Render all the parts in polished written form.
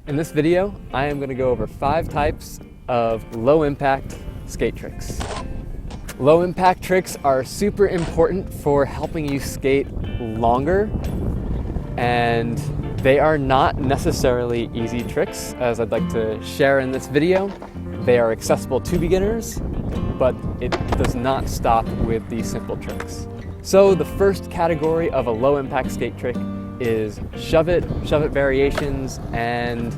In this video, I am going to go over 5 types of low-impact skate tricks. Low-impact tricks are super important for helping you skate longer, and they are not necessarily easy tricks, as I'd like to share in this video. They are accessible to beginners, but it does not stop with these simple tricks. So the first category of a low-impact skate trick is shove it variations and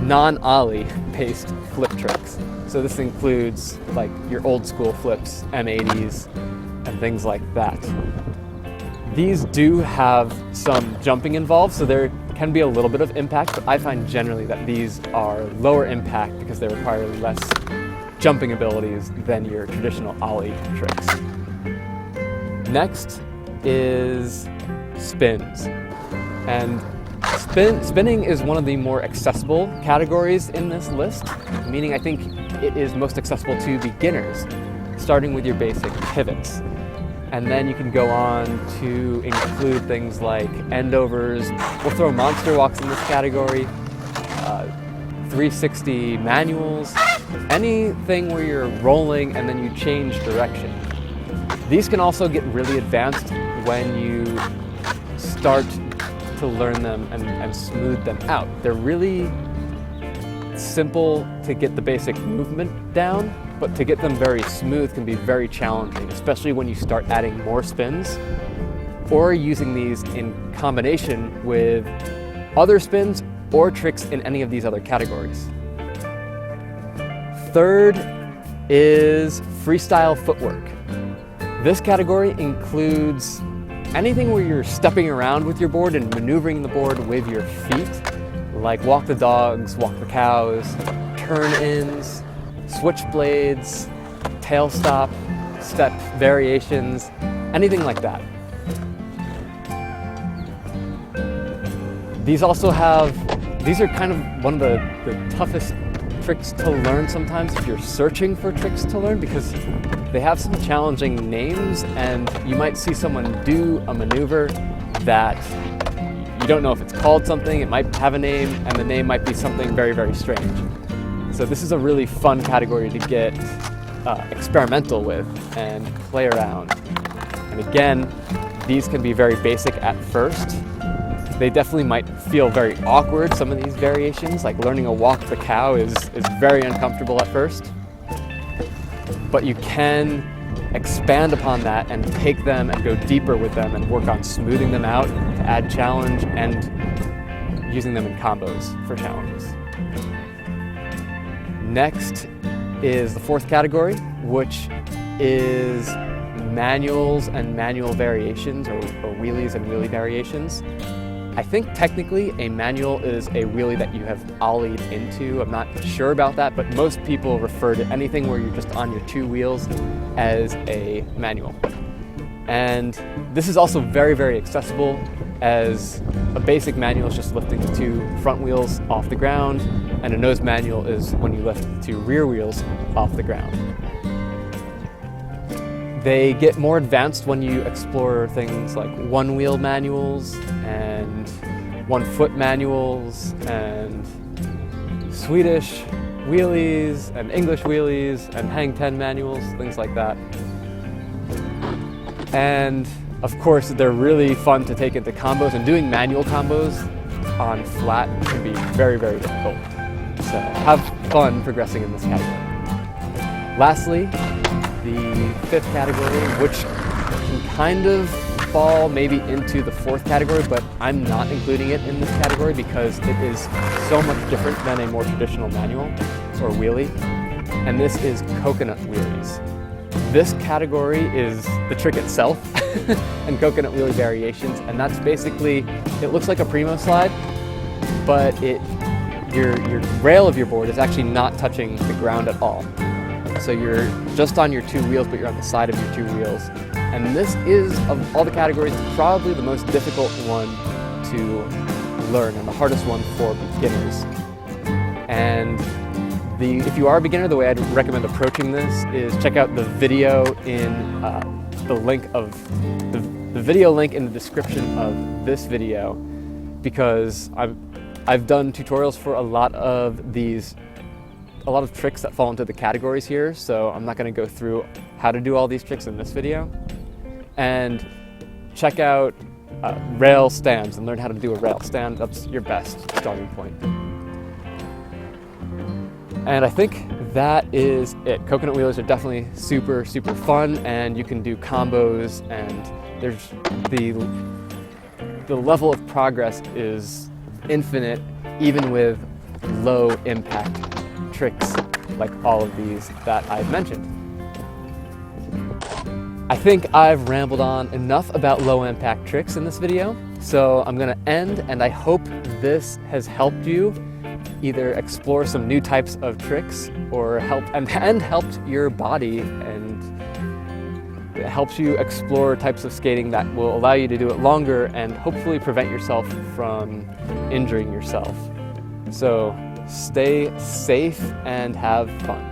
non-ollie based flip tricks. So this includes like your old school flips, M80s, and things like that. These do have some jumping involved, so there can be a little bit of impact, but I find generally that these are lower impact because they require less jumping abilities than your traditional ollie tricks. Next is spins. And spinning is one of the more accessible categories in this list, meaning I think it is most accessible to beginners, starting with your basic pivots. And then you can go on to include things like endovers. We'll throw monster walks in this category, 360 manuals, anything where you're rolling and then you change direction. These can also get really advanced when you start to learn them and smooth them out. They're really simple to get the basic movement down, but to get them very smooth can be very challenging, especially when you start adding more spins or using these in combination with other spins or tricks in any of these other categories. Third is freestyle footwork. This category includes anything where you're stepping around with your board and maneuvering the board with your feet, like walk the dogs, walk the cows, turn-ins, switchblades, tail stop, step variations, anything like that. These are kind of one of the toughest tricks to learn sometimes if you're searching for tricks to learn, because they have some challenging names and you might see someone do a maneuver that you don't know if it's called something, it might have a name, and the name might be something very, very strange. So this is a really fun category to get experimental with and play around. And again, these can be very basic at first. They definitely might feel very awkward, some of these variations, like learning a walk the cow is very uncomfortable at first. But you can expand upon that and take them and go deeper with them and work on smoothing them out to add challenge and using them in combos for challenges. Next is the fourth category, which is manuals and manual variations, or wheelies and wheelie variations. I think technically a manual is a wheelie that you have ollied into. I'm not sure about that, but most people refer to anything where you're just on your 2 wheels as a manual. And this is also very, very accessible, as a basic manual is just lifting the 2 front wheels off the ground, and a nose manual is when you lift the 2 rear wheels off the ground. They get more advanced when you explore things like 1-wheel manuals and 1-foot manuals and Swedish wheelies and English wheelies and hang 10 manuals, things like that. And of course, they're really fun to take into combos, and doing manual combos on flat can be very, very difficult. So have fun progressing in this category. Lastly, the 5th category, which can kind of fall maybe into the 4th category, but I'm not including it in this category because it is so much different than a more traditional manual or wheelie, and this is coconut wheelies. This category is the trick itself and coconut wheelie variations, and that's basically, it looks like a primo slide, but your rail of your board is actually not touching the ground at all. So you're just on your 2 wheels, but you're on the side of your 2 wheels. And this is, of all the categories, probably the most difficult one to learn and the hardest one for beginners. And if you are a beginner, the way I'd recommend approaching this is check out the video in the video link in the description of this video, because I've done tutorials for a lot of tricks that fall into the categories here, so I'm not going to go through how to do all these tricks in this video. And check out rail stands and learn how to do a rail stand. That's your best starting point. And I think that is it. Coconut wheelies are definitely super, super fun, and you can do combos, and there's the level of progress is infinite, even with low impact tricks like all of these that I've mentioned. I think I've rambled on enough about low impact tricks in this video, so I'm gonna end, and I hope this has helped you either explore some new types of tricks or helped your body, and it helps you explore types of skating that will allow you to do it longer and hopefully prevent yourself from injuring yourself. So stay safe and have fun.